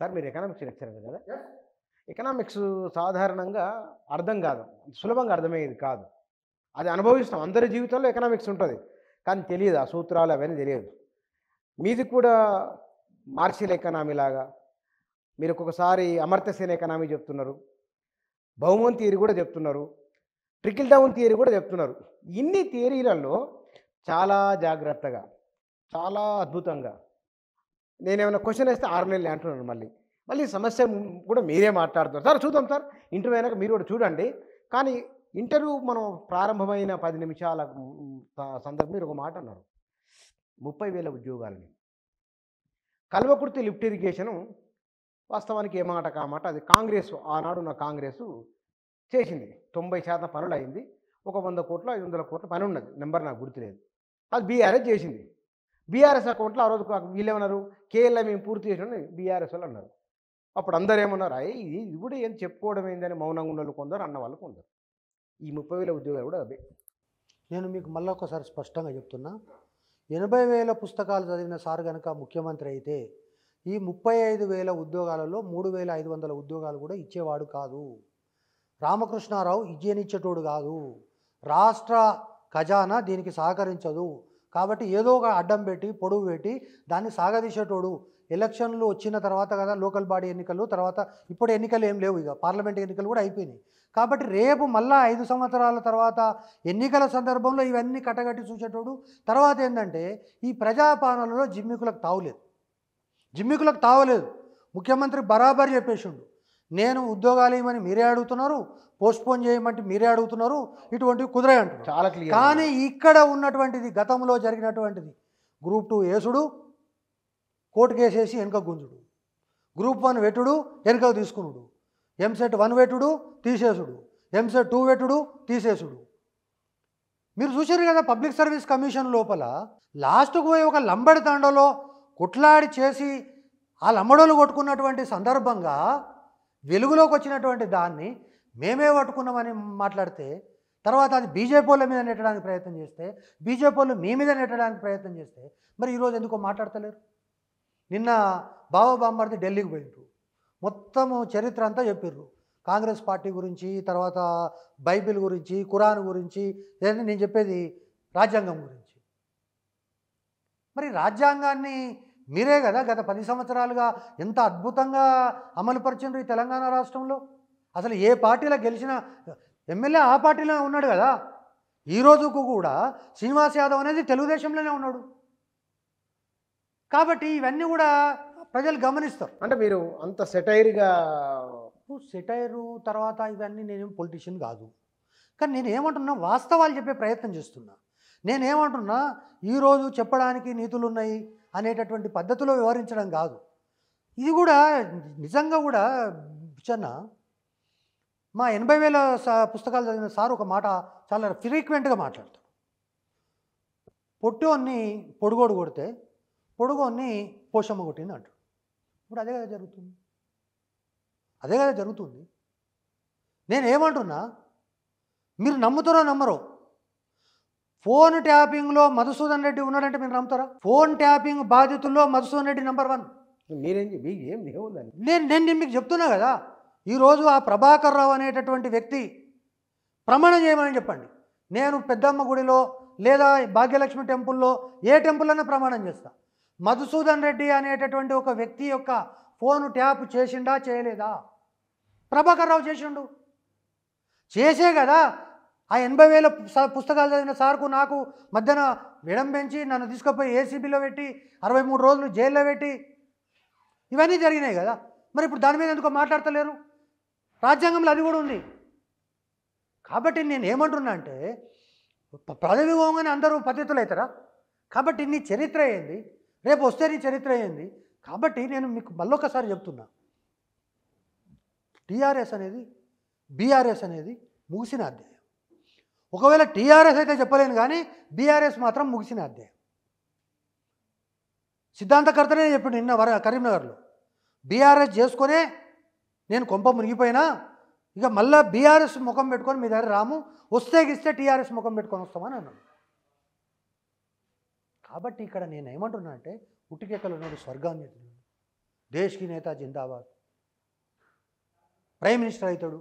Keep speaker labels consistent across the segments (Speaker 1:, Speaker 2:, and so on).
Speaker 1: Sir మీరు economics lecturer కదా. Economics సాధారణంగా అర్థం కాదు, సులభంగా అర్థమయ్యేది కాదు. అది అనుభవిస్తాం, అందరి జీవితంలో ఎకనామిక్స్ ఉంటుంది, కానీ తెలియదు, ఆ సూత్రాలు అవన్నీ తెలియదు. మీది కూడా మార్షల్ ఎకనామీ లాగా మీరు ఒక్కొక్కసారి అమర్త్యసేన ఎకనామీ చెప్తున్నారు, బహుమన్ థియరీ కూడా చెప్తున్నారు, ట్రికిల్ డౌన్ థియరీ కూడా చెప్తున్నారు. ఇన్ని థియరీలలో చాలా జాగ్రత్తగా, చాలా అద్భుతంగా నేనేమైనా క్వశ్చన్ వేస్తే 6 నెలలు అంటున్నాను. మళ్ళీ సమస్య కూడా మీరే మాట్లాడుతున్నారు. సార్ చూద్దాం సార్, ఇంటర్వ్యూ అయినాక మీరు కూడా చూడండి. కానీ ఇంటర్వ్యూ మనం ప్రారంభమైన 10 నిమిషాల సందర్భం మీరు ఒక మాట అన్నారు, 30,000 ఉద్యోగాలని. కల్వకుర్తి లిఫ్ట్ ఇరిగేషను వాస్తవానికి ఏ మాట కామాట అది కాంగ్రెస్, ఆనాడు ఉన్న కాంగ్రెసు చేసింది. 90% పనులు అయింది. ఒక 100 కోట్లు 500 కోట్ల పని ఉన్నది, నెంబర్ నాకు గుర్తులేదు. అది బీఆర్ఎస్ చేసింది. బీఆర్ఎస్ అకౌంట్లో ఆ రోజు వీళ్ళేమన్నారు, కేఎల్ఐ మేము పూర్తి చేసిన బీఆర్ఎస్ వాళ్ళు అన్నారు. అప్పుడు అందరూ ఏమన్నారు, ఇది కూడా ఏం చెప్పుకోవడం ఏందని మౌనంగా ఉన్న వాళ్ళు కొందరు, అన్న వాళ్ళు కొందరు. ఈ 30,000 ఉద్యోగాలు కూడా అవే.
Speaker 2: నేను మీకు మళ్ళీ ఒకసారి స్పష్టంగా చెప్తున్నా, 80,000 పుస్తకాలు చదివిన సార్ కనుక ముఖ్యమంత్రి అయితే ఈ 35,000 ఉద్యోగాలలో 3,500 ఉద్యోగాలు కూడా ఇచ్చేవాడు కాదు. రామకృష్ణారావు ఇచ్చేనిచ్చేటోడు కాదు. రాష్ట్ర ఖజానా దీనికి సహకరించదు. కాబట్టి ఏదో ఒక అడ్డం పెట్టి పొడుగు పెట్టి దాన్ని సాగదీసేటోడు. ఎలక్షన్లు వచ్చిన తర్వాత కదా లోకల్ బాడీ ఎన్నికలు, తర్వాత ఇప్పుడు ఎన్నికలు ఏం లేవు, ఇక పార్లమెంట్ ఎన్నికలు కూడా అయిపోయినాయి. కాబట్టి రేపు మళ్ళా 5 సంవత్సరాల తర్వాత ఎన్నికల సందర్భంలో ఇవన్నీ కట్టగట్టి చూసేటోడు. తర్వాత ఏంటంటే ఈ ప్రజాపాలనలో జిమ్మికులకు తావలేదు. ముఖ్యమంత్రి బరాబర్ చెప్పేసిండు, నేను ఉద్యోగాలు ఇవ్వమని మీరే అడుగుతున్నారు, పోస్ట్పోన్ చేయమంటే మీరే అడుగుతున్నారు, ఇటువంటివి కుదరే అంటున్నారు.
Speaker 1: చాలా క్లియర్.
Speaker 2: కానీ ఇక్కడ ఉన్నటువంటిది గతంలో జరిగినటువంటిది గ్రూప్ 2 వేసుడు, కోర్టు కేసేసి వెనుక గుంజుడు, గ్రూప్ 1 వెట్టుడు వెనుకకు తీసుకునుడు, ఎంసెట్ 1 వెట్టుడు తీసేసుడు, ఎంసెట్ 2 వెట్టుడు తీసేసుడు. మీరు చూసారు కదా పబ్లిక్ సర్వీస్ కమిషన్ లోపల లాస్ట్కు పోయి ఒక లంబడి తండలో కొట్లాడి చేసి ఆ లంబడోలు కొట్టుకున్నటువంటి సందర్భంగా వెలుగులోకి వచ్చినటువంటి దాన్ని మేమే పట్టుకున్నామని మాట్లాడితే, తర్వాత అది బీజేపీ వాళ్ళ మీద నెట్టడానికి ప్రయత్నం చేస్తే, బీజేపీ వాళ్ళు మీ మీద నెట్టడానికి ప్రయత్నం చేస్తే, మరి ఈరోజు ఎందుకో మాట్లాడతలేరు. నిన్న బాబాంబర్ది ఢిల్లీకి పోయిండ్రు, మొత్తము చరిత్ర అంతా చెప్పిర్రు, కాంగ్రెస్ పార్టీ గురించి, తర్వాత బైబిల్ గురించి, ఖురాన్ గురించి, లేదంటే నేను చెప్పేది రాజ్యాంగం గురించి. మరి రాజ్యాంగాన్ని మీరే కదా గత 10 సంవత్సరాలుగా ఎంత అద్భుతంగా అమలుపరిచిండ్రు ఈ తెలంగాణ రాష్ట్రంలో. అసలు ఏ పార్టీలో గెలిచిన ఎమ్మెల్యే ఆ పార్టీలో ఉన్నాడు కదా. ఈ రోజుకు కూడా శ్రీనివాస్ యాదవ్ అనేది తెలుగుదేశంలోనే ఉన్నాడు. కాబట్టి ఇవన్నీ కూడా ప్రజలు గమనిస్తారు.
Speaker 1: అంటే మీరు అంత సెటైర్గా
Speaker 2: సెటైరు తర్వాత ఇవన్నీ నేనేం పొలిటీషియన్ కాదు, కానీ నేనేమంటున్నా వాస్తవాలు చెప్పే ప్రయత్నం చేస్తున్నా. నేనేమంటున్నా ఈరోజు చెప్పడానికి నీతులు ఉన్నాయి అనేటటువంటి పద్ధతిలో వివరించడం కాదు. ఇది కూడా నిజంగా కూడా చిన్న మా 80,000 పుస్తకాలు చదివిన సార్ ఒక మాట చాలా ఫ్రీక్వెంట్గా మాట్లాడతాడు. పొట్టోన్ని పొడుగోడు కొడితే పొడుగోన్ని పోషమ్మ కొట్టింది అంటాడు. ఇప్పుడు అదే కదా జరుగుతుంది. నేనేమంటున్నా, మీరు నమ్ముతారో నమ్మరో, ఫోన్ ట్యాపింగ్లో మధుసూదన్ రెడ్డి ఉన్నాడంటే మీరు నమ్ముతారా? ఫోన్ ట్యాపింగ్ బాధితుల్లో మధుసూదన్ రెడ్డి నెంబర్ 1. నేను మీకు చెప్తున్నా కదా, ఈరోజు ఆ ప్రభాకర్ రావు అనేటటువంటి వ్యక్తి ప్రమాణం చేయమని చెప్పండి, నేను పెద్దమ్మ గుడిలో లేదా భాగ్యలక్ష్మి టెంపుల్లో ఏ టెంపుల్ అన్నా ప్రమాణం చేస్తా, మధుసూదన్ రెడ్డి అనేటటువంటి ఒక వ్యక్తి యొక్క ఫోను ట్యాప్ చేసిండా చేయలేదా? ప్రభాకర్ రావు చేసిండు, చేసే కదా ఆ 80,000 పుస్తకాలు చదివిన సార్కు నాకు మధ్యన విడంబెంచి నన్ను తీసుకుపోయి ఏసీబీలో పెట్టి 63 రోజులు జైల్లో పెట్టి ఇవన్నీ జరిగినాయి కదా. మరి ఇప్పుడు దాని మీద ఎందుకో మాట్లాడతలేరు? రాజ్యాంగంలో అది కూడా ఉంది. కాబట్టి నేను ఏమంటున్నా అంటే, పదవి పోగానే అందరూ పతితులు అవుతారా? కాబట్టి నీ చరిత్ర ఏంది, రేపు వస్తే నీ చరిత్ర ఏంది. కాబట్టి నేను మీకు మళ్ళొకసారి చెప్తున్నా, టీఆర్ఎస్ అనేది బీఆర్ఎస్ అనేది ముగిసిన అధ్యాయం. ఒకవేళ టీఆర్ఎస్ అయితే చెప్పలేను, కానీ బీఆర్ఎస్ మాత్రం ముగిసిన అధ్యాయం. సిద్ధాంతకర్తనే చెప్పాడు నిన్న కరీంనగర్లో, బీఆర్ఎస్ చేసుకునే నేను కొంప మునిగిపోయినా ఇక మళ్ళీ బీఆర్ఎస్ ముఖం పెట్టుకొని మీ దగ్గర రాము, వస్తే గిస్తే టీఆర్ఎస్ ముఖం పెట్టుకొని వస్తామని అన్నాడు. కాబట్టి ఇక్కడ నేను ఏమంటున్నా అంటే, ఉట్టికెక్కలు ఉన్నాడు స్వర్గాన్ని దేశ్కి నేత జిందాబాద్, ప్రైమ్ మినిస్టర్ అవుతాడు.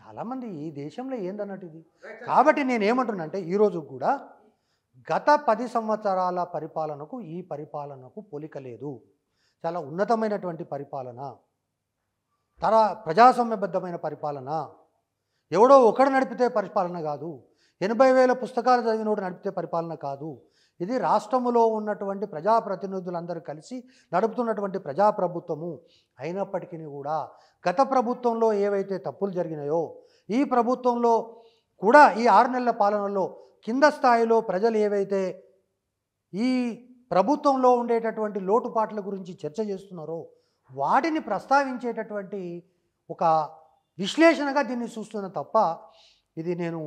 Speaker 2: చాలామంది ఈ దేశంలో ఏందన్నట్టు ఇది. కాబట్టి నేనేమంటున్నానంటే ఈరోజు కూడా గత 10 సంవత్సరాల పరిపాలనకు ఈ పరిపాలనకు పోలిక లేదు. చాలా ఉన్నతమైనటువంటి పరిపాలన, ప్రజాస్వామ్యబద్ధమైన పరిపాలన. ఎవడో ఒకడు నడిపితే పరిపాలన కాదు, 80,000 పుస్తకాలు చదివినోడు నడిపితే పరిపాలన కాదు. ఇది రాష్ట్రములో ఉన్నటువంటి ప్రజాప్రతినిధులందరూ కలిసి నడుపుతున్నటువంటి ప్రజాప్రభుత్వము. అయినప్పటికీ కూడా గత ప్రభుత్వంలో ఏవైతే తప్పులు జరిగినాయో ఈ ప్రభుత్వంలో కూడా ఈ 6 నెలల పాలనలో కింద స్థాయిలో ప్రజలు ఏవైతే ఈ ప్రభుత్వంలో ఉండేటటువంటి లోటుపాట్ల గురించి చర్చ చేస్తున్నారో వాటిని ప్రస్తావించేటటువంటి ఒక విశ్లేషణగా దీన్ని చూస్తున్న తప్ప ఇది నేను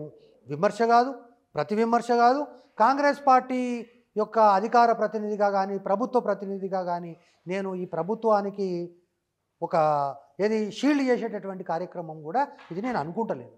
Speaker 2: విమర్శ కాదు, ప్రతి విమర్శ కాదు. కాంగ్రెస్ పార్టీ యొక్క అధికార ప్రతినిధిగా కానీ ప్రభుత్వ ప్రతినిధిగా కానీ నేను ఈ ప్రభుత్వానికి ఒక షీల్డ్ చేసేటటువంటి కార్యక్రమం కూడా ఇది నేను అనుకుంటలేను.